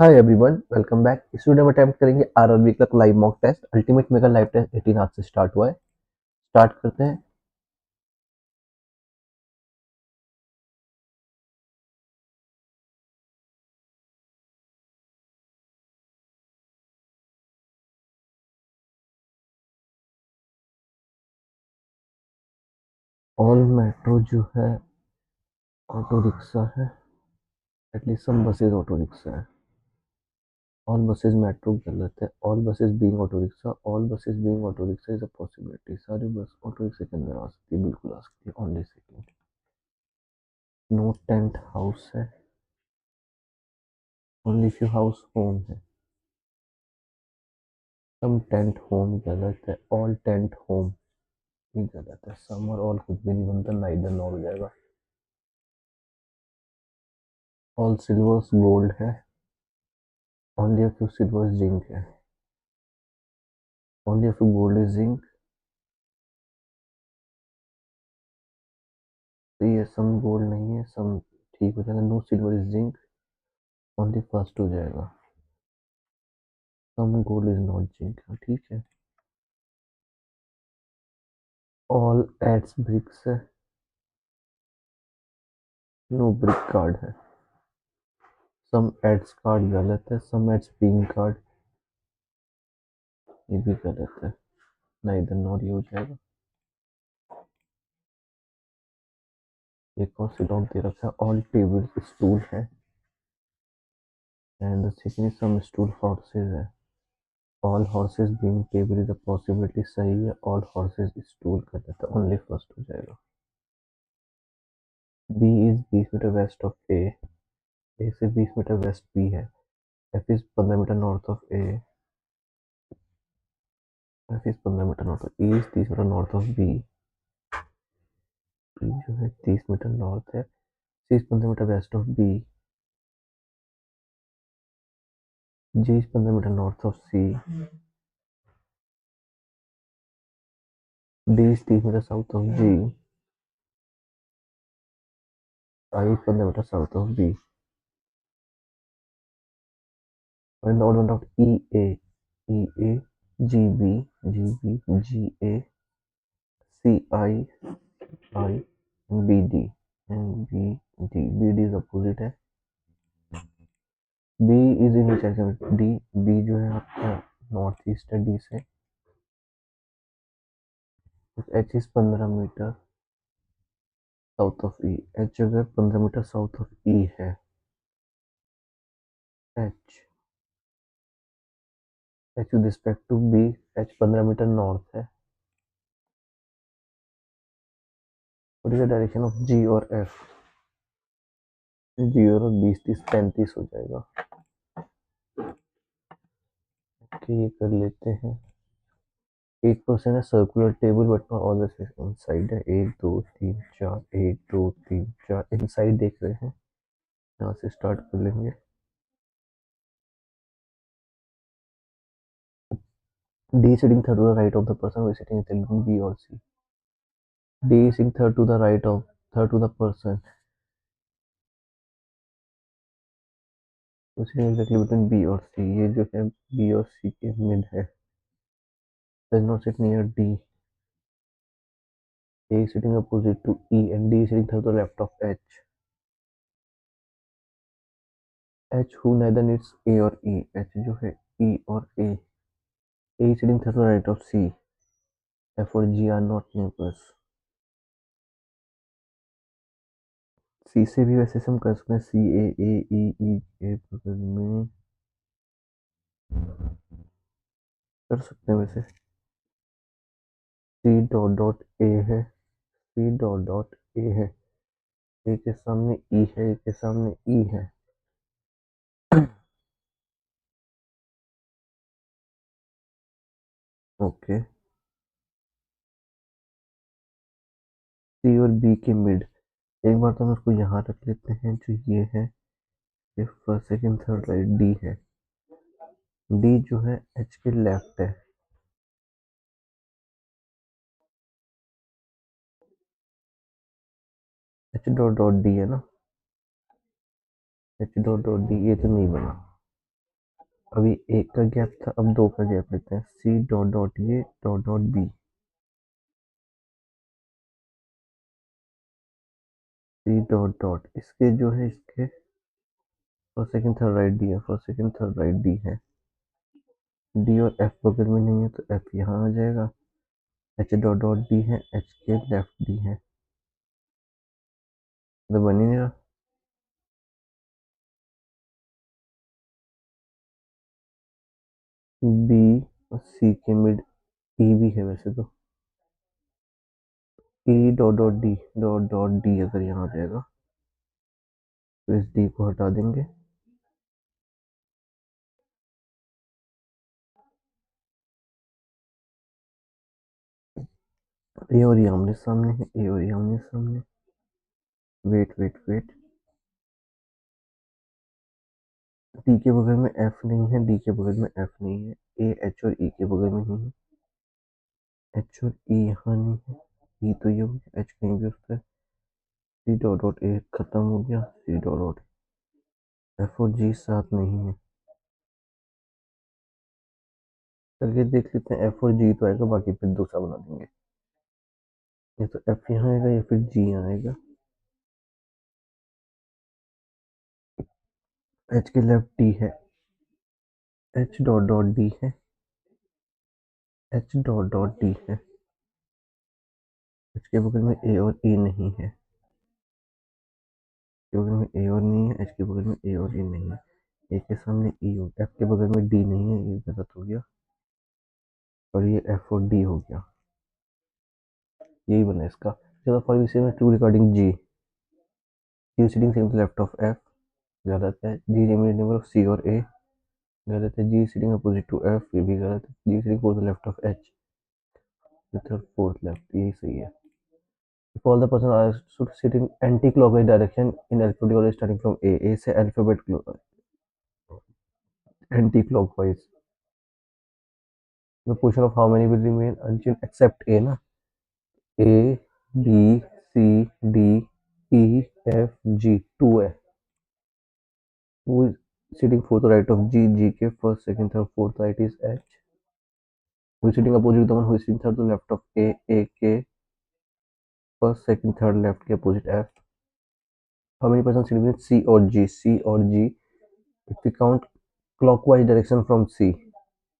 हाय everyone, welcome back. इस video में attempt करेंगे आरआरबी का live mock test. Ultimate mega live test 18 आज से स्टार्ट हुआ है। स्टार्ट करते हैं। ऑल मेट्रो जो है ऑटो रिक्शा है। At least some buses auto rickshaw है। ऑल बसेज मेट्रो गलत है। All buses being auto rickshaw, all buses being auto rickshaw is a possibility. सारी बस ऑटो रिक्शा के अंदर आ सकती है, बिल्कुल आ सकती है। Only second. No tent house है। ओनली फ्यू हाउस होम है। सम टेंट होम गलत है। ऑल टेंट होम भी गलत है। सम और ऑल कुछ भी नहीं बनता, ना इधर ना हो जाएगा। ऑल सिल्वर्स गोल्ड है। Only a few silvers zinc है। Only a few gold is zinc. तो ये सम गोल्ड नहीं है, सम ठीक हो जाएगा। No silver is zinc. Only first हो जाएगा। Some gold is not zinc. हाँ ठीक है। ऑल एड्स ब्रिक्स है। नो ब्रिक कार्ड है। सम एड्स कार्ड गलत है। सम एड्स पिंक कार्ड ये भी गलत है। ना इधर नॉट ये हो जाएगा। एक और सिलॉन दे रखा है। ऑल टेबल स्टूल है। And the second is some stool horses है। All horses being table is a possibility सही है। ऑल हॉर्सेज स्टूल गलत है। ओनली फर्स्ट हो जाएगा। B is 20 metre west of A. A से 20 मीटर वेस्ट बी है। F is 15 metre north of A. F is 15 metre north of E is 30 metre north of B. B जो है 30 metre north है। C is 15 metre west of B. G is 15 metre north of C. D is 30 metre south of G. I is 15 metre south of B. Find the odd one of EA, EA, GB, GB, GA, CI, I, and BD. And BD. BD is opposite है। B is in which direction? D, B जो है आपका north east है D से। H is 15 metre south of E। H जो है 15 metre south of E है। H H with respect to B, H 15 metre north है। What is the direction of G और F? G और 20, 30, 35 हो जाएगा। कि ये कर लेते हैं। 8% है circular table but not all the inside है। 1 2 3 4, 1 2 3 4 इनसाइड देख रहे हैं। यहाँ से स्टार्ट कर लेंगे। D sitting third to the right of the person V sitting in B और C. D sitting third to the right of third to the person V sitting exactly between B और C. ये जो है B और सी के mid है। Does not sit near D. A sitting opposite to E and D sitting third to the left of H. H who neither needs A और E. H जो है ई और A. A sitting third to the right of C. F और G are not neighbors। C से भी वैसे से हम कर सकते हैं। C A A E E के बगल में कर सकते हैं वैसे। C डॉट डॉट A है। C डॉट डॉट A है। A के सामने E है। A के सामने E है। ओके। C और B के मिड। एक बार तो हम उसको यहाँ रख लेते हैं जो ये है। ये first second third right D है। D जो है H के लेफ्ट है। H डॉट डॉट D है ना। H डॉट डॉट D ये तो नहीं बना। अभी एक का गैप था, अब दो का गैप लेते हैं। C dot dot A dot dot B, C dot dot इसके जो है इसके first second third right D है, first second third right D है। डी और एफ बगल में नहीं है तो एफ यहाँ आ जाएगा। एच डॉट डॉट डी है, एच के लेफ्ट डी है, तो बन ही नहीं रहा। बी और सी के मिड ई भी है वैसे तो। E dot dot D, dot dot D अगर यहाँ आ जाएगा तो इस डी को हटा देंगे। ए और ये आमने सामने है, ए और ये आमने सामने। वेट वेट वेट, डी के बगल में एफ नहीं है, डी के बगल में एफ नहीं है, ए एच और ई के बगल में नहीं है, एच और ई यहाँ नहीं है, ई तो ये हो गया, एच कहीं भी उसका है। सी डॉट डॉट ए खत्म हो गया, सी डॉट डॉट एफ और जी साथ नहीं है। करके देख लेते हैं, एफ और जी तो आएगा, बाकी फिर दूसरा बना देंगे। या तो एफ यहाँ आएगा या फिर जी यहाँ आएगा। एच के लेफ्ट डी है, एच डॉट डॉट डी है, एच डॉट डॉट डी है। एच के बगल में ए और ई नहीं है, के बगल में ए और नहीं है, एच के बगल में ए और ई नहीं है। ए के सामने ई हो, एफ के बगल में डी नहीं है, ये गलत हो गया, और ये एफ और डी हो गया। यही बना इसका। चलो फॉर में टू रिकॉर्डिंग G, G sitting same to left of F, गलत है। G remaining number of C और ए, गलत है। G sitting opposite to F, ये भी गलत है। G sitting fourth left of H, third fourth left, यही सही है। If all the person are should sit in anti-clockwise direction in alphabetical order starting from A, A से alphabet anti-clockwise. The position of how many will remain unchanged except A ना? A, B, C, D, E, F, G, 2 है. Who is sitting fourth right of G, G के first, second, third, fourth right is H. Who is sitting opposite the one who is sitting third to left of A के first, second, third left के opposite F. How many persons sitting in C और G? C और G, if we count clockwise direction from C,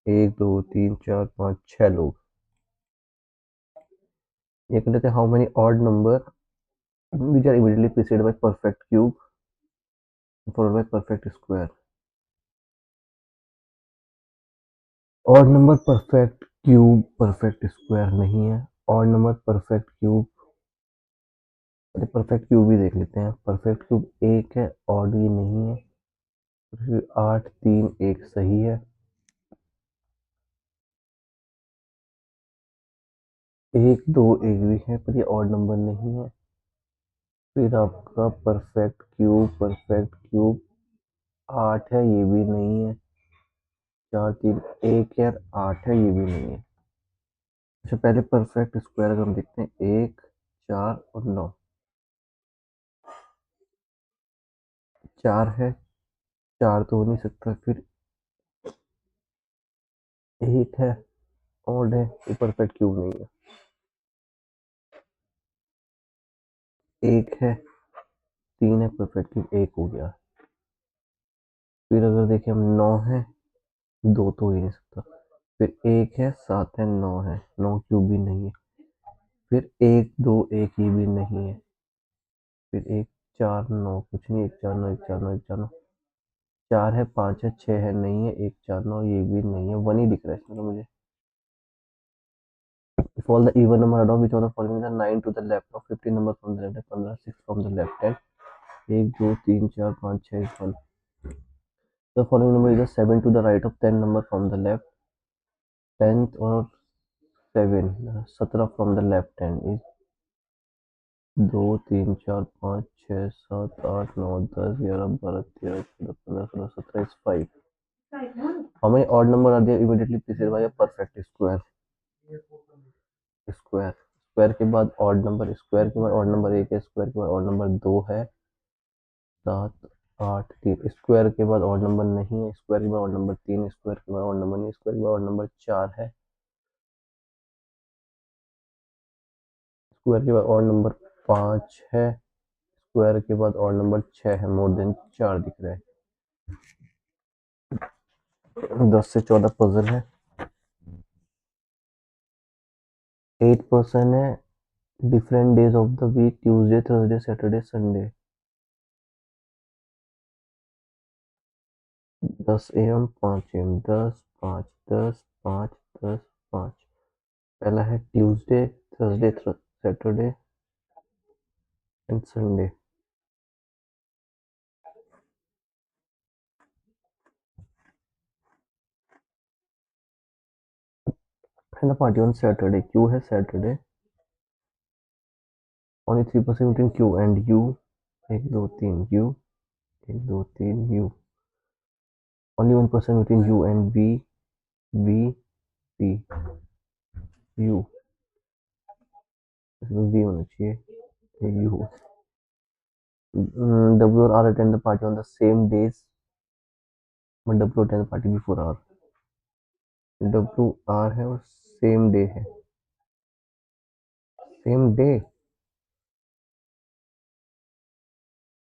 1 2 3 4 5 6 लोग। ये कर लेते हैं, how many odd number which are immediately preceded by perfect cube followed by perfect square. Odd number perfect cube perfect square नहीं है। Odd number perfect cube, अरे perfect cube भी देख लेते हैं। परफेक्ट क्यूब एक है, ऑड ये नहीं है। फिर 8 3 1 सही है। एक दो एक भी है पर ये ऑड नंबर नहीं है। फिर आपका परफेक्ट क्यूब 8 है, ये भी नहीं है। 4 3 1 है, 8 है, ये भी नहीं है। अच्छा पहले परफेक्ट स्क्वायर अगर हम देखते हैं, 1 4 और 9, 4 है, 4 तो हो नहीं सकता, फिर 1 है, ऑड है, ये परफेक्ट क्यूब नहीं है। 1 है, 3 है, परफेक्ट क्यूब 1 हो गया। फिर अगर देखें हम, 9 है, 2 तो हो ही नहीं सकता। फिर 1 है, 7 है, 9 है, 9 क्यूब भी नहीं है। फिर 1 2 1 ये भी नहीं है। फिर 1 4 9 कुछ नहीं, 1 4 9 1 4 9 1 4 9, 4 है, 5 है, 6 है, नहीं है, 1 4 9 ये भी नहीं है, 1 ही दिख रहा है इसमें तो मुझे। If all the even number add up, which of the following is 9 to the left of 15 number from the left है, 15 6 from the left hand, 1 2 3 4 5 6 1। The following number is a 7 to the right of 10 number from the left, 10th और 7 17 from the left hand is 2 3 4 5 6 7 8 9 10 11 12 13 14 15 16 17 is 5. How many odd number are there immediately preceded by a perfect square? Square, square के बाद odd number, square के बाद odd number 1 है, square के बाद odd number 2 है, 7 8 3 square के बाद ऑड नंबर नहीं है, स्क्वायर के बाद ऑड नंबर 3, स्क्वायर के बाद ऑड नंबर नहीं, स्क्वायर के बाद ऑड नंबर 4 है, स्क्वायर के बाद ऑड नंबर 5 है, स्क्वायर के बाद ऑड नंबर 6 है, मोर देन 4 दिख रहा है। 10 से 14 पजल है। 8% है different days of the week, Tuesday Thursday Saturday Sunday. 10 AM 5 AM 10 5 10 5 10 5। पहला है Tuesday Thursday Saturday and Sunday. है ना पार्टी ऑन सैटरडे, क्यू है Saturday, only 3% between Q and U, 1 2 3 U, 1 2 3 U, only 1% between U and B, B P U, इसमें B होना चाहिए, U. W और R attend the party on the same days, but W attend the party before R. W R है और same day है, same day,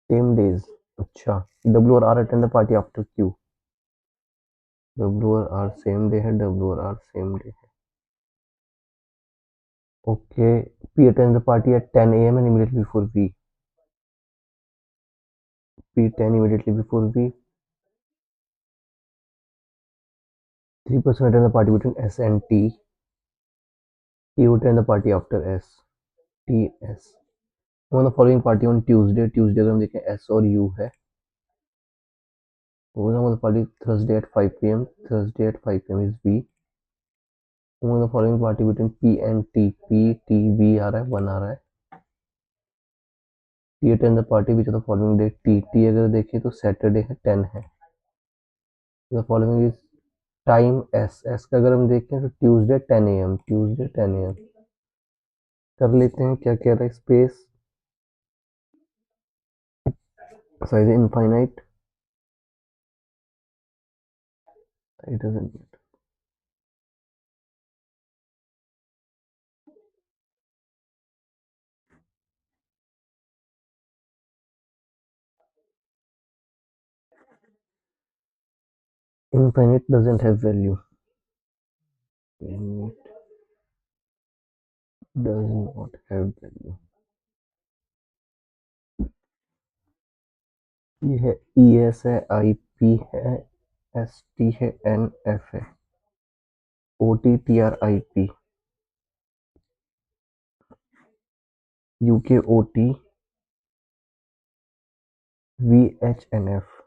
same days. अच्छा, W और R attend the party after Q, W और R same day है, W और R same day है। Okay, P attend the party at 10 AM and immediately before V, P 10 immediately before V, 3% attend the party between S and T, T would attend the party after S, T S। On the following party on Tuesday, Tuesday अगर हम देखें S और U है, on the party Thursday at 5 PM, Thursday at 5 PM is V। On the following party between P and T, P T V आ रहा है, 1 आ रहा है। T attend the party which of the following day, T T अगर देखें तो Saturday है, 10 है। The following is time S, S का अगर हम देखें तो ट्यूसडे 10 AM, ट्यूसडे 10 AM। कर लेते हैं, क्या कह रहा है space, size infinite, it doesn't matter। Infinite doesn't have value, infinite does not have value। ये है ई एस है, आई पी है, एस टी है, एन एफ है, O T T R I P, U K O T, V H N F.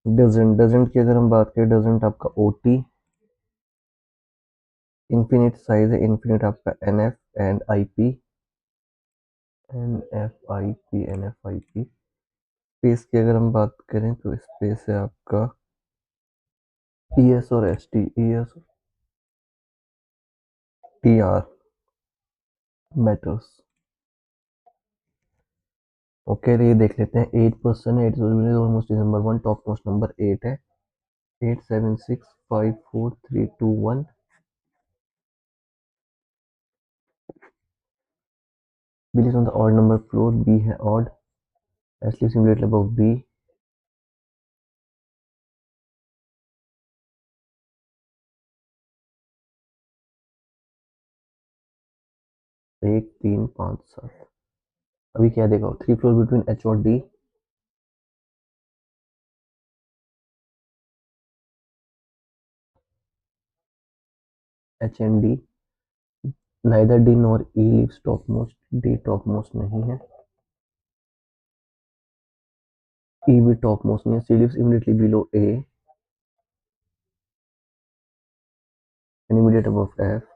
डजेंट, डजेंट की अगर हम बात करें, डजेंट आपका ओ टी, इन्फिनिट साइज है, इन्फिनिट आपका N F and I P, N F I P, N F I P. Space की अगर हम बात करें तो स्पेस है आपका ई एस और S T, E S T R matters. Okay, तो ये देख लेते हैं। 8% है, 8 almost number 1, top most number 8 है, 8 7 6 5 4 3 2 1। Bill is on the odd number floor, B है odd, S lives immediately above B, 1 3 5 7। अभी क्या देगा, 3 फ्लोर बिटवीन एच और D, H and D, neither D nor E lives top most, D top most नहीं है, E भी top most नहीं है, C lives immediately below A and immediate above F,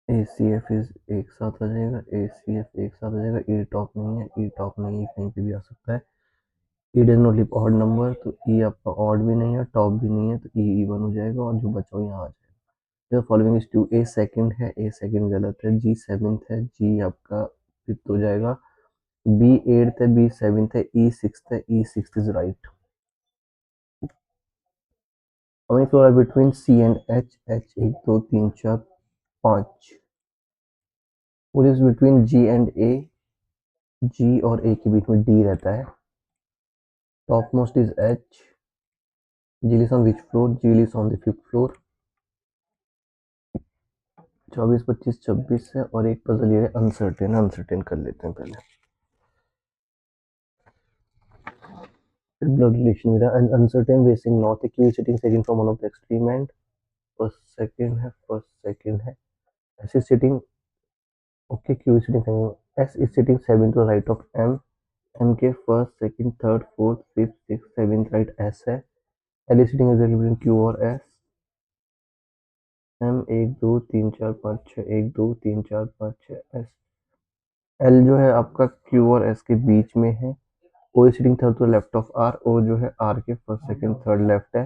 A C F is एक साथ आ जाएगा, ए C F एक साथ आ जाएगा, ई टॉप नहीं है, ई टॉप नहीं है, कहीं पे भी आ सकता है। E does not live odd number, तो ई आपका ऑड भी नहीं है, टॉप भी नहीं है, तो ई इवन हो जाएगा और जो बचा हुआ यहाँ आ जाएगा। The following is true, A second है, ए सेकंड गलत है, जी सेवन्थ है, जी आपका फिफ्थ हो जाएगा, बी एट्थ है, बी सेवन्थ है, ई सिक्स्थ है, E sixth is right. How many floors are between C and H? H 1 2 3 4 5। What is between G and A? G और A के बीच में D रहता है। Topmost is H. G is on which floor? G is on the fifth floor। 24 25 26 है और एक puzzle ये है अनसर्टेन, अनसर्टेन कर लेते हैं पहले। Blood relation with an uncertain basing north, a Q is sitting second from one of the extreme end, first second है, S is sitting, okay, Q is sitting second, S is sitting 7 to the right of M, M के first second third fourth fifth six seventh right S है, L is sitting between Q और S, M 1 2 3 4 5 6 1 2 3 4 5 6 S, L जो है आपका Q और S के बीच में है, O is sitting third to left of R, O जो है आर के फर्स्ट सेकंड थर्ड लेफ्ट है,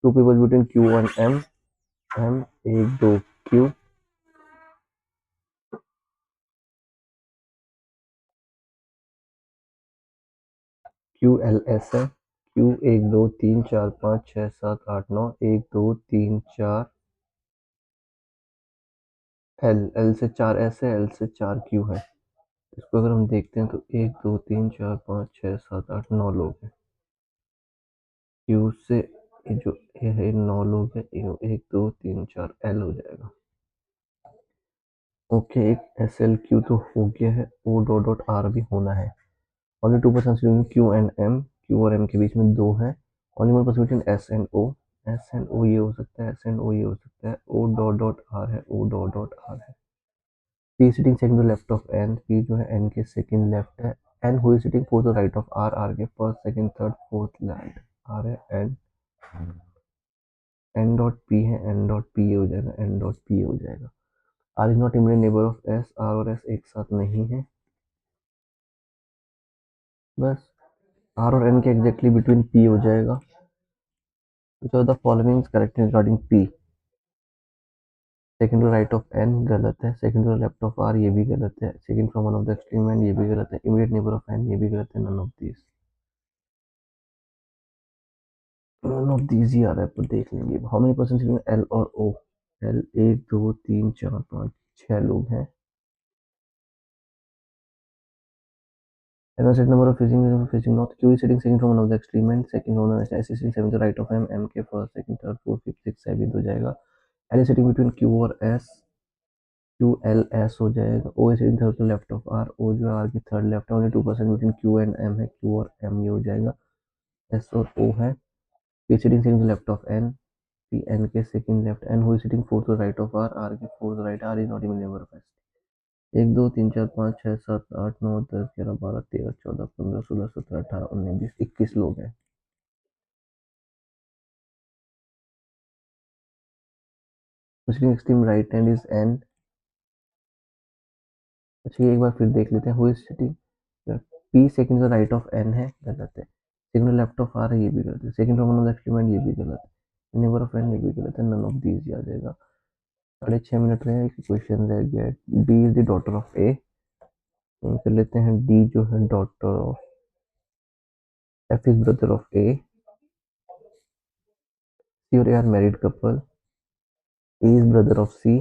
two people between Q and M, M 1 2 Q, Q L S है, क्यू 1 2 3 4 5 6 7 8 9 1 2 3 4 एल, एल से 4 एस है, एल से 4 क्यू है। इसको अगर हम देखते हैं तो 1 2 3 4 5 6 7 8 9 लोग हैं, क्यू से ये जो ये है 9 लोग हैं, ये 1 2 3 4 एल हो जाएगा। ओके, एक एस एल क्यू तो हो गया है, ओ डॉट डॉट आर भी होना है। Only 2% Q and M, Q और एम के बीच में 2 है, only 1% between S and O, S and O ये हो सकता है, एस एंड ओ ये हो सकता है, ओ डॉट डॉट आर है, ओ डॉट डॉट आर है। P sitting second to left of N, P जो है एन के सेकंड लेफ्ट है, N who is sitting fourth to right of R, R के first second third fourth right, R है N, N dot P है, N dot P हो जाएगा, N dot P हो जाएगा। R is not immediate neighbour of S, R और S एक साथ नहीं है, बस आर और एन के एग्जैक्टली बिटवीन पी हो जाएगा। Which of the following is correct regarding P? Second to right of N गलत है, second to left of R ये भी गलत है, second from one of the extreme end ये भी गलत है, इमीडिएट नेबर ऑफ एन ये भी गलत है, नन ऑफ दीज ही आ रहा है, पर देख लेंगे। हाउ मेनी पर्सन एल और ओ? एल 1 2 3 4 5 6 लोग हैं, and set number of facing north, q is sitting second from one of the extreme and second from the s is sitting seventh to right of m, m के first second third fourth fifth six seventh हो जाएगा, l is sitting between q और s, q l s हो जाएगा, o is sitting third to left of r, o जो है r की third left है, only 2% between q and m है, q और m ये हो जाएगा, s और o है, p is sitting second to left of n, p n के second left, n who is sitting fourth to right of r, r के fourth right, r is not even never of s। 1 2 3 4 5 6 7 8 9 10 11 12 13 14 15 16 17 18 19 20 21 लोग हैं। मुस्लिम extreme right hand is N. अच्छा ये एक बार फिर देख लेते हैं, who is sitting, P second का राइट ऑफ एन है, गलत है, सेकंड लेफ्ट ऑफ आर है ये भी गलत है, second from one of the extreme end ये भी गलत है, नेबर ऑफ एन ये भी गलत है, नन ऑफ दीज आ जाएगा। 6.5 मिनट रहे, एक क्वेश्चन रह गया है, D is the daughter of A, कर लेते हैं, डी जो है daughter of, F is brother of A, C और A are married couple, A is brother of C,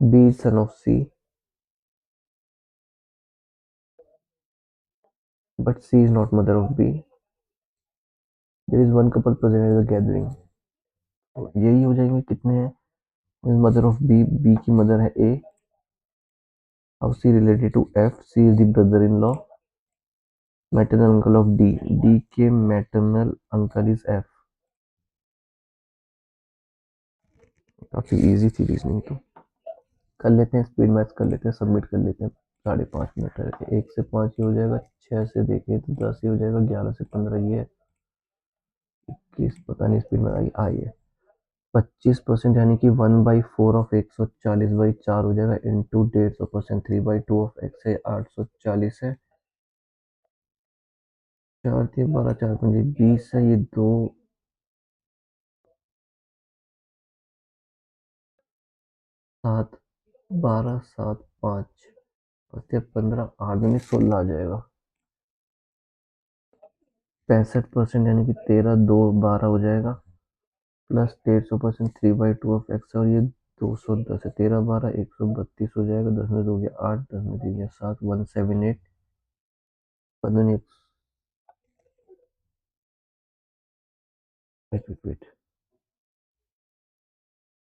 B is son of C, but C is not mother of B. There is one couple present at the gathering. तो यही हो जाएंगे, कितने हैं? Mother of B, B की mother है A, how C related to F, C is the brother in law, maternal uncle of D, D के maternal uncle is F. काफी इजी थी रीजनिंग तो। कर लेते हैं स्पीड मैथ्स, कर लेते हैं, सबमिट कर लेते हैं। 5.5 मिनट रहते, 1 से 5 ये हो जाएगा, 6 से देखें तो 10 ये हो जाएगा, 11 से 15 ये है, 21 पता नहीं स्पीड में आई है, 25% यानी कि 1/4 ऑफ 140/4 हो जाएगा, इंटू 150%, 3/2 ऑफ एक्स है, 840 है, 4 3 12 4 5 20 है, ये 2 7, 12, 7, 5, 15, 8 दूनी 16 आ जाएगा। 65% यानी कि 13, 2, 12 हो जाएगा, प्लस 150% 3/2 ऑफ एक्स, और ये 210 है। 13, 12, 132 हो जाएगा। 10 में 2 गया 8, 10 में 3 गया 7, 178। पंद्रह, वेट वेट वेट,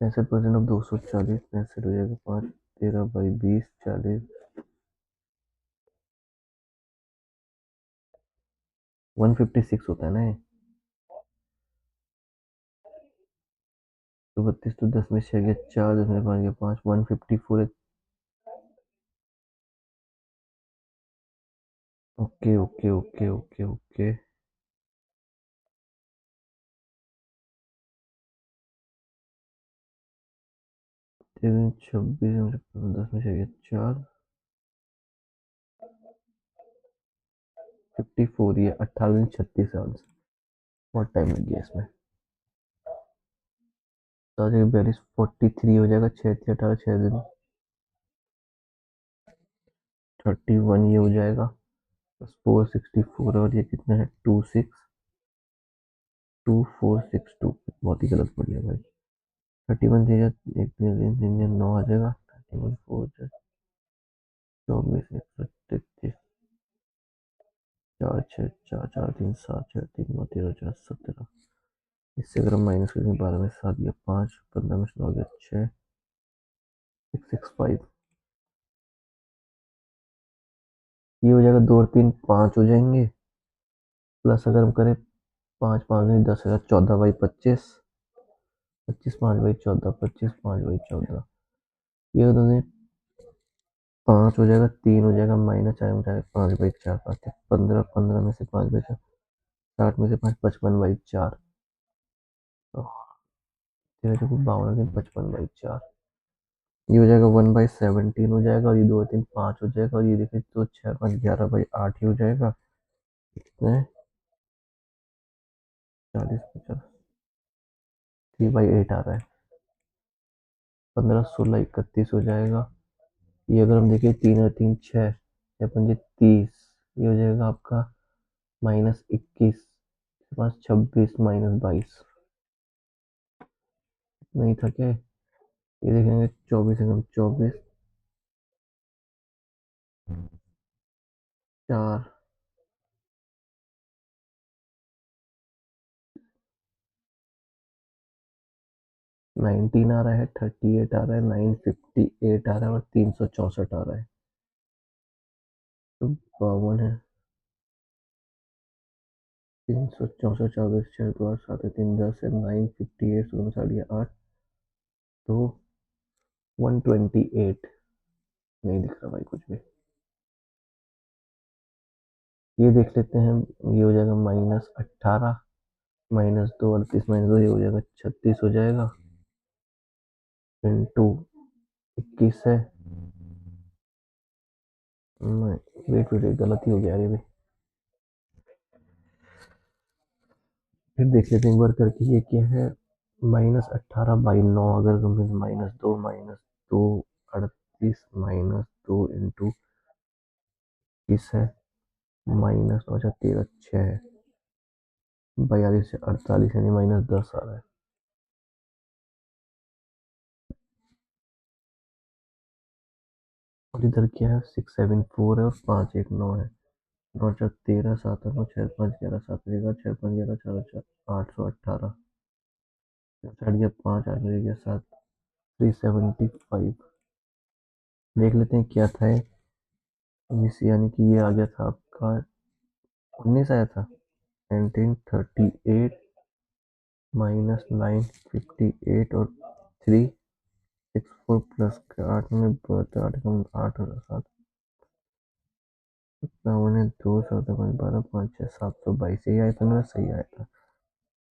65% ऑफ 240, 65 हो जाएगा 5, 13/20, 40, 156 होता है ना ये। तो 32, तो 10 में 6 गया 4, 10 में 5 गया 5, 154 है। Okay okay okay okay okay. 26, 10 में 6 गया 4, 54, ये 18, 36 आंसर। बहुत टाइम लग गया इसमें। तो आ जाएगा 42, 43 हो जाएगा। 6, 18, 6 दिन 31, ये हो जाएगा। बस 464, और ये कितना है 262462। बहुत ही गलत पड़ गया भाई। 31 दे एक दिन, 9 आ जाएगा। 31, 4, 24, 133, 4, 6, 4, 4, 3, 7, 6, 3, 9, 13, 4, 17। इससे अगर हम माइनस करेंगे 12 में 7 गया 5, 15 में 9 गया 6, 665। ये हो जाएगा 2 और 3 5 हो जाएंगे। प्लस अगर हम करें 5, 5 में 10 है 14/25, 25, 5/14, 25, 5/14। ये दोनों 5 हो जाएगा, 3 हो जाएगा, माइनस 4 में जाएगा 5/4, 5, 15, 15 में से 5/4, 60 में से 5, 55/4। तेरह चौको 52, 55/4। ये हो जाएगा 1/17 हो जाएगा, और ये 2 और 3 5 हो जाएगा, और ये देखिए तो 6, 5, 11/8 ही हो जाएगा। कितना है 40, 50, 3/8 आ रहा है। 15, 16, 31 हो जाएगा। ये अगर हम देखें 3 और 3 6, 6, 5, 30, ये हो जाएगा आपका -21, 5, 26, -22। नहीं था क्या? ये देखेंगे 24 एकम 24, 4, 19 आ रहा है, 38 आ रहा है, 958 आ रहा है, और 364 आ रहा है। तो 52 है। 364, 24, 6, 2, 8, 7, 3, 10 है। 958, 16, 8, तो 128। नहीं दिख रहा भाई कुछ भी। ये देख लेते हैं। ये हो जाएगा -18, -2, 38, -2, ये हो जाएगा 36 हो जाएगा, इंटू 21 है। नहीं, वेट वेट, गलती हो गया ये भी। फिर देख लेते हैं एक बार करके, ये क्या है -18/9। अगर हम -2, 38, -2 इंटू 21 है, -9, 13, 6 है, 42 से 48 यानी -10 आ रहा है। और इधर क्या है 674 है, और 519 है। 9, 4, 13, 7, 9, 6, 5, 11, 7, 11, 6, 5, 11, 4, 4, 818। हट गया 5, 8 गया 7, 375। देख लेते हैं क्या था ये। यानी कि ये आ गया था आपका 19 आया था। 1938 -958, और 364 प्लस 8 में 8 कम 8 और 7, 57, 2, 7, 5, 12, 5, 6, 722। यही आया था मेरा, सही आया था।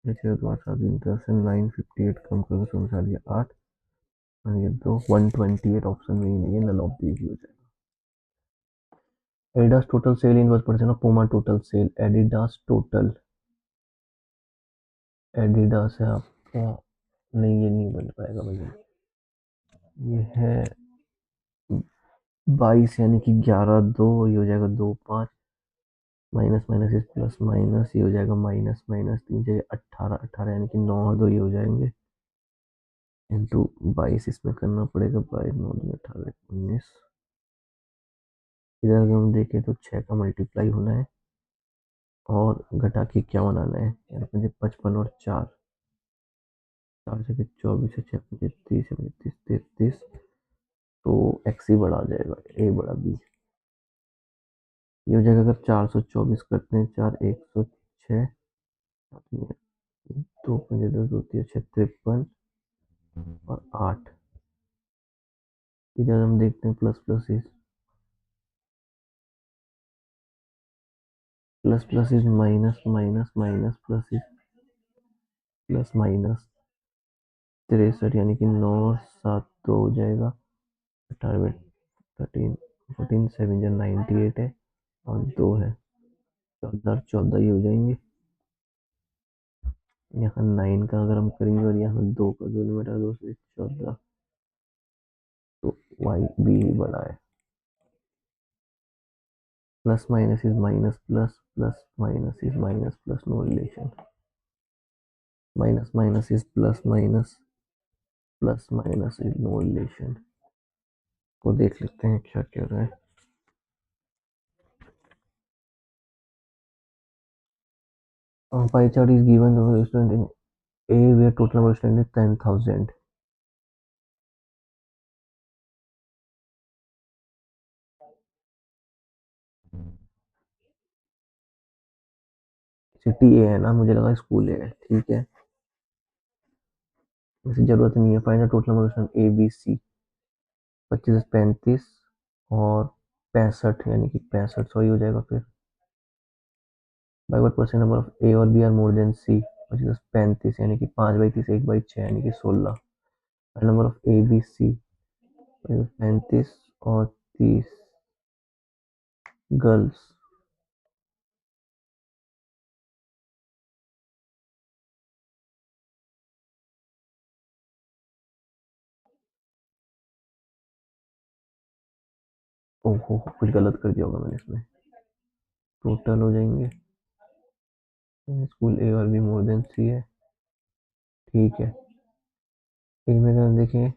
6, 2, 8, 7, 3, 10 से 958 कम करके समझा लिया 8, और ये 2, 128 ऑप्शन में ही नहीं है, नल ऑफ दीज हो जाएगा। Adidas total sale in 1% of Puma total sale. Adidas total, Adidas है आपका। नहीं, ये नहीं बन पाएगा भैया। ये है 22 यानी कि 11 2, ये हो जाएगा 2 5, माइनस माइनस इस प्लस माइनस, ये हो जाएगा माइनस माइनस 3 जगह 18 18 यानी कि 9 और 2 ये हो जाएंगे इंटू 22 इसमें करना पड़ेगा, 22 9 दूनी 18 19। इधर अगर हम देखें तो 6 का मल्टीप्लाई होना है और घटा के क्या बनाना है, यहाँ पे 55 और 4, 4 से 24 है, 6 5 30 है, 30 33, तो एक्स ही बड़ा आ जाएगा, ए बड़ा बी। ये हो जाएगा, अगर 424 करते हैं, 4 106, दो पंजे दो, दो तीन 6 53 और 8। इधर हम देखते हैं plus plus is minus minus minus plus is plus minus 63 यानी कि 9 7 2 हो जाएगा, 18 13 14 7 जो 98 है और 2 है, 14 14 ही हो जाएंगे। यहाँ 9 का अगर हम करेंगे और यहाँ 2 का, दोनों बेटा 2 से 14, तो वाई बी ही बड़ा है। Plus minus is minus plus, plus minus is minus plus, no relation. Minus minus is plus minus, plus minus is no relation. को देख लेते हैं क्या कह रहा है। Pie chart is given to a student in A where total number of students is 10,000. City ए है ना, मुझे लगा स्कूल है, ठीक है, वैसे जरूरत नहीं है। Find the total number of student A B C, 25 35 और 65 यानी कि 65, सही हो जाएगा फिर। By what percent number of A और B are more than C, 25 35 यानी कि 5/30 1/6 यानी कि 16। Number of A B C 35 और 30 गर्ल्स। ओहो कुछ गलत कर दिया होगा मैंने इसमें, टोटल हो जाएंगे, स्कूल ए और बी मोर देन सी है, ठीक है। ए में अगर हम देखें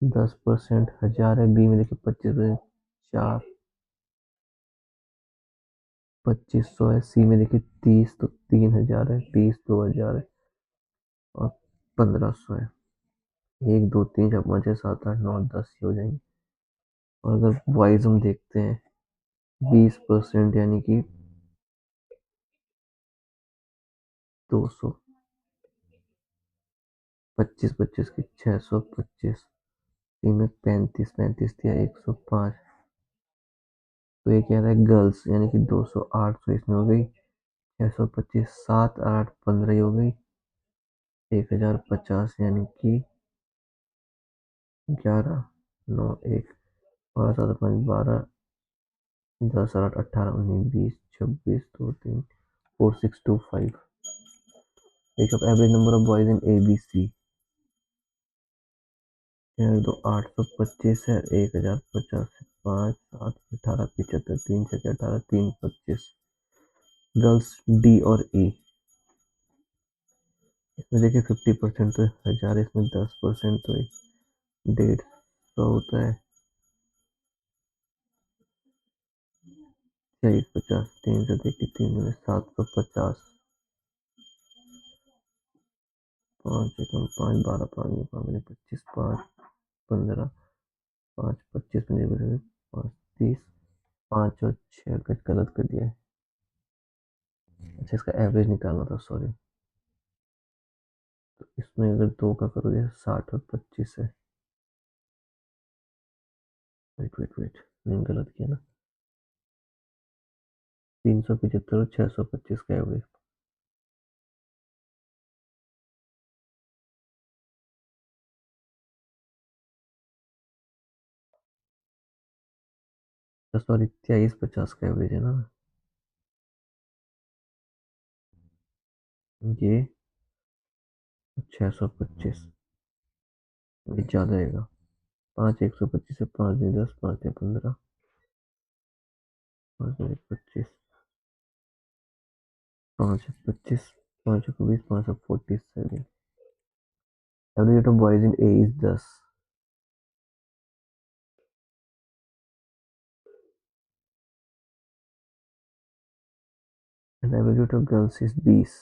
10% 1000 है, बी में देखें 25% 4 2500 है, सी में देखिए 30 तो 3000 है, 20 2000 है और 1500 है। 1 2 3 4 5 6 7 8 9 10 हो जाएंगे। और अगर बॉयज हम देखते हैं 20% यानी कि 200, 25 25 की 625, सी में 35 35 दिया 105, तो ये कह रहा है गर्ल्स यानी कि 200 800 इसमें हो गई, 625 7 8 15 हो गई, 1050 यानी कि 11 9 1 12 7 5 12 10 8 18 19 20 26 2 3 4 6 2 5। एक of average number of boys in A B C, दो 825 है, 1050 है, 5 7 18 75 3 6 18 3 25। गर्ल्स डी और ई, इसमें देखिए 50% तो 1000, इसमें 10% तो 150 होता है, 6 50 3 से देखिए 3 में 750, 5 एकम 5 12 5 5 25 5 15 5 25 में 5 30, 5 और 6 का गलत कर दिया है। अच्छा इसका एवरेज निकालना था, सॉरी। तो इसमें अगर 2 का करोगे 60 और 25 है, वेट वेट वेट, नहीं गलत किया ना, 375 और 625 का एवरेज। तो सॉरी 2350 का एवरेज है ना, ये 625, ये ज़्यादा आएगा। 5 125 है, 5 दूनी 10, 5 तीन 15, 5 दूनी 25, 5 एक 25, 5 एक 20, 5 एक 47। Average rate of boys in A is 10 and average rate of girls is 20।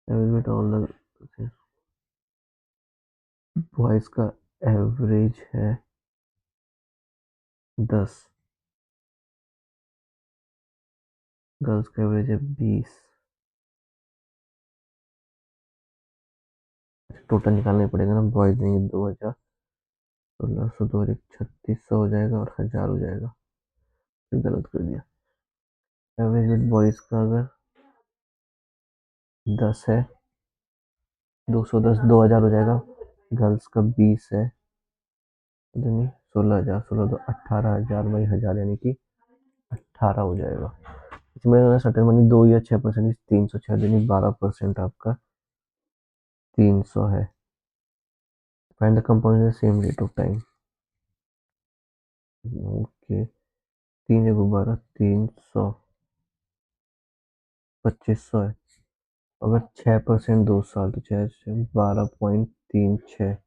Average rate all the boys का एवरेज है 10, गर्ल्स का एवरेज है 20। टोटल निकालना ही पड़ेगा ना, बॉयज देंगे 2000, 1600, 2 और 3600 हो जाएगा और 1000 हो जाएगा। फिर गलत कर दिया। एवरेज वेट बॉयज का अगर 10 है, 210 2000 हो जाएगा। गर्ल्स का 20 है, यानी 16000, 16 तो 18000 बाई 1000 यानी कि 18 हो जाएगा। इसमें सटन मनी 2 या 6%, 306 यानी 12% आपका 300 है। Find the compound same rate of time. Okay, 3 जगह 12, 300, 2500 है। अगर 6% 2 साल तो 6 12.36,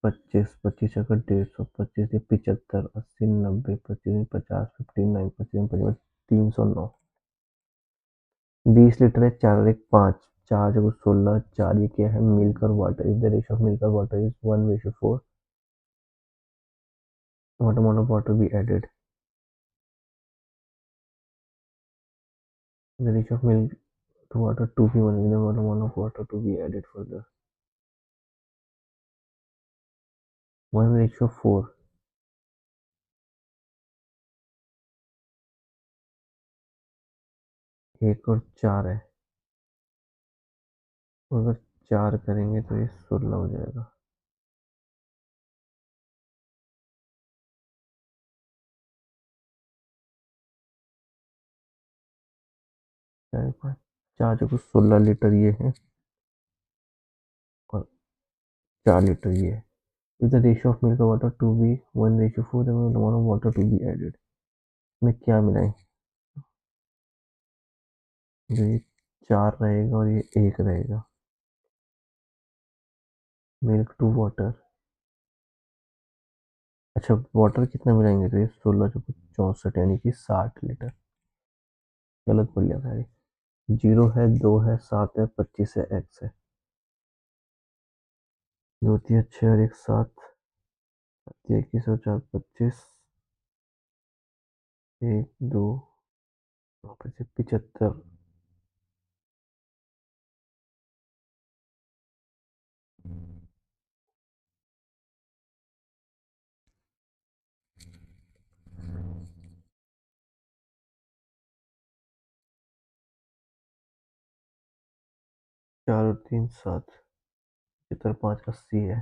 25 अगर 150, 25 75, 80 90, 25 50, 59, 25 55, 309। 20 लीटर है, 4 और 1 5, 4 जगह 16, 4 ये क्या है, मिल्क और water. If the ratio of milk और water is 1:4, what amount of water be added? The ratio of milk to water 2:1, then what amount of water to be added for the 1:4। 1 और 4 है, अगर 4 करेंगे तो ये 16 हो जाएगा। चार पाँच, 4 जगह 16 लीटर ये है और 4 लीटर ये है। If the ratio of milk or water to be 1:4, then the amount of water to be added। में क्या मिलाएं, जो ये 4 रहेगा और ये 1 रहेगा। मिल्क टू वाटर, अच्छा वाटर कितना मिलाएंगे तो ये 16 × 64 यानी कि 60 लीटर। गलत बोल लिया भाई। 0 है, 2 है, 7 है, 25 है, एक्स है। 2 3 6 और 1 7, 21 और 4 25, 1 2 75। 4 और 3 7, 75 5 80 है,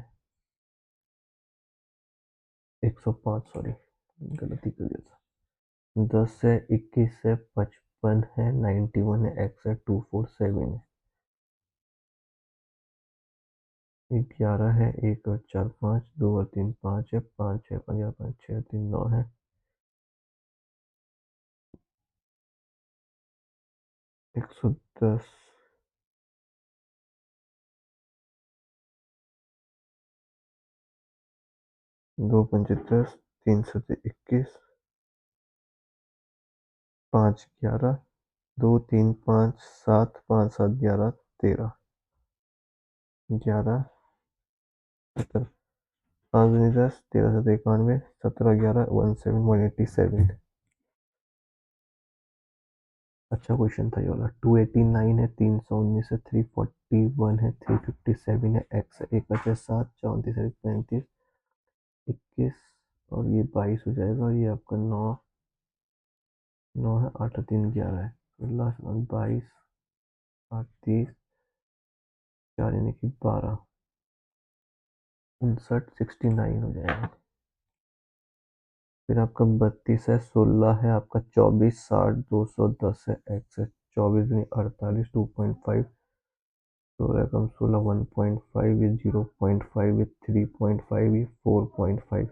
105, सॉरी गलती कर दिया था। 10 है, 21 है, 55 है, 91 है, एक्स है, 247 है। 11 है, 1 और 4 5, 2 और 3 5 है, 5 है, 5 5 6 3 9 है, 110, 2 5 10, 3 7 21, 5 11, 2 3 5 7, 5 7 11 13, 11 17, 5 दूनी 10, 13 7 91, 17 11 187। अच्छा क्वेश्चन था ये वाला। 289 है, 319 है, 341 है, 357 है, एक्स है, 1 बचे 7, 34 है, 35, 21 और ये 22 हो जाएगा और ये आपका 9 9 है, 8 और 3 11 है, तो लास्ट 22 8 30, 4 यानी कि 12, 59 69 हो जाएगा। फिर आपका 32 है, 16 है, आपका 24 60 210 है, एक्स है, 24 दूनी 48, 2.5 16 कम 16 1.5 इज 0.5 इज 3.5 इज 4.5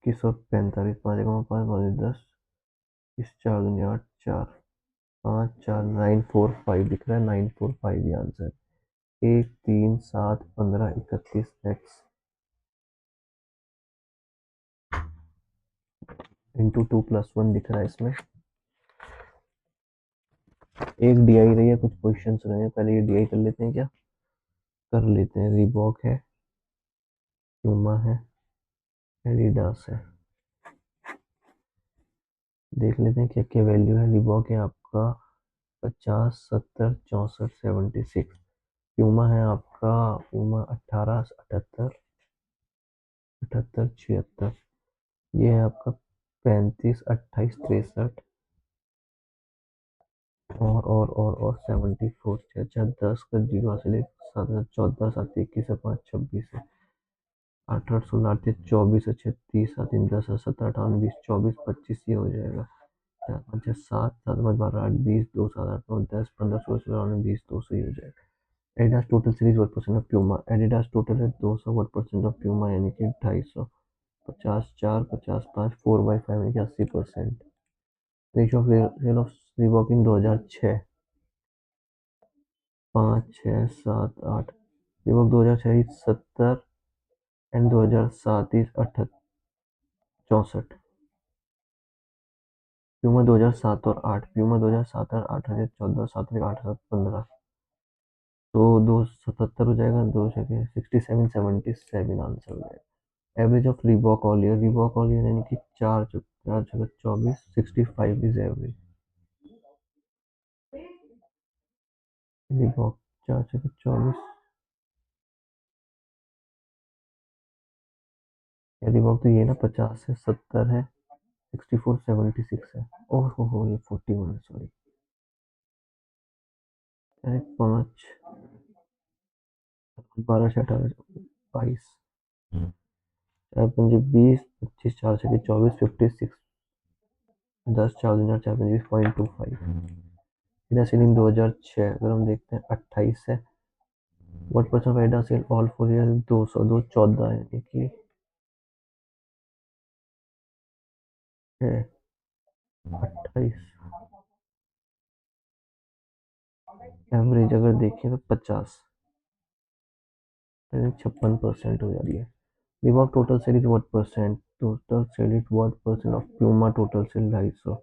2145 5 5 5 10 इस 4 दुनिया 8 4 5 4 945 दिख रहा है 945 ये आंसर 1 3 7 15 31 एक्स इंटू 2+1 दिख रहा है इसमें एक डीआई रही है कुछ क्वेश्चंस रहे हैं पहले ये डीआई कर लेते हैं क्या कर लेते हैं रीबॉक है प्यूमा है एडिडास है देख लेते हैं क्या क्या वैल्यू है रीबॉक है आपका 50 70 64 76 प्यूमा है आपका प्यूमा 18 78 78 76 ये है आपका 35 28 63 और 74 अच्छा 10 का जीरो हासिल 7 14 7 21 5 26 है 8 8 16 8 24 36 7 3 10 17 18 20 24 25 ये हो जाएगा 4 5 6 7 7 5 12 8 20 2 7 8 9 10 15 16 17 18 20 200 ही हो जाएगा Adidas total series 1% of Puma Adidas total है 200 1% ऑफ प्यूमा यानी कि 250 50 4 50 5 4/5 यानी कि 80%। Ratio of sale of Reebok in 2006 5 6 7 8 Reebok 2006 70 and 2007 is 64 Puma 2007 और 8 प्यूमा 2007 और 8 है 14 7 8 7 15 तो 277 हो जाएगा 2 67 77 आंसर हो जाएगा average of Reebok all year यानी कि 4 24 65 इज एवरेज रीबॉक 4 24 रीबॉक तो ये ना 50 है 70 है 64 76 है ओह हो ये 41 है सॉरी अरे 5 12 से 18 22 चार पंजे 20 25 4 से 24 56 10 4 2000 4 पंजे 20.25 इधर सीलिंग 2006 अगर हम देखते हैं 28 है व्हाट परसेंट ऑफ एडा सेल ऑल फोर ईयर 200 2 14 यानी कि है 28 एवरेज अगर देखें तो 50 यानी 56% हो जा रही है Reebok total sale is what percent total sale is what percent of Puma total sale 250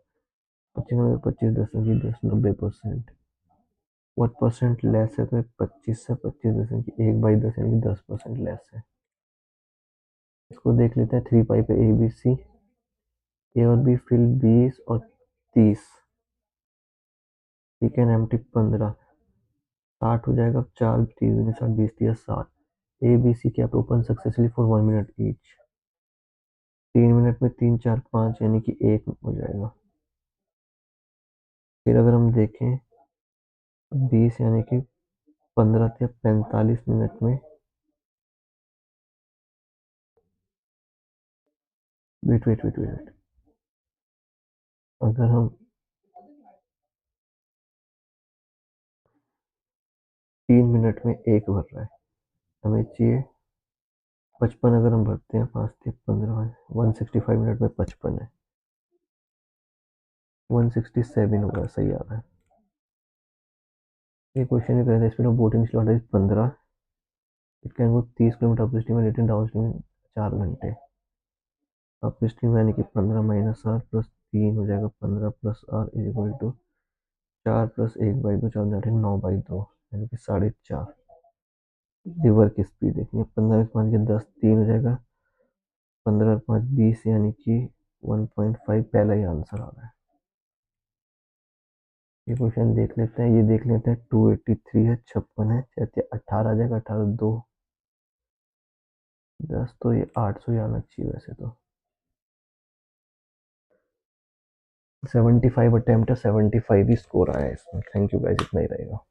25 25 10 10 90% what percent less है तो 25 से 25 की 1/10 यानी कि 10% लेस है इसको देख लेते हैं 3 पाइप है ABC ए और बी फिल 20 और 30 ठीक है एम्प्टी 15 60 हो जाएगा 4 30 60 20 30 60 ABC cap open successfully for 1 minute each 3 minute में 3 4 5 यानी कि 1 हो जाएगा फिर अगर हम देखें 20 यानी कि 15 या 45 मिनट में वेट वेट वेट वेट अगर हम 3 मिनट में 1 भर रहा है हमें चाहिए 55 अगर हम भरते हैं 5 से 15 165 मिनट में 55 है 167 होगा सही आ रहा है ये क्वेश्चन ये कह रहा है speed of boat in slot is 15 it can go 30 kilometre up stream and return down stream 4 घंटे अप स्ट्रीम यानी कि 15 माइनस आर प्लस 3 हो जाएगा 15 plus R is equal to 4 + 1/2 4 9/2 यानी कि 4.5 रिवर की स्पीड देखनी है 15 में 5 के 10 3 हो जाएगा 15 5 20 यानी कि 1.5 पहला ही आंसर आ रहा है ये क्वेश्चन देख लेते हैं ये देख लेते हैं 283 है 56 है चाहते 18 आ जाएगा 18 2 10 तो ये 800 ही आना चाहिए वैसे तो 75 अटेम्प्ट है 75 ही स्कोर आया है इसमें थैंक यू गाइस इतना ही रहेगा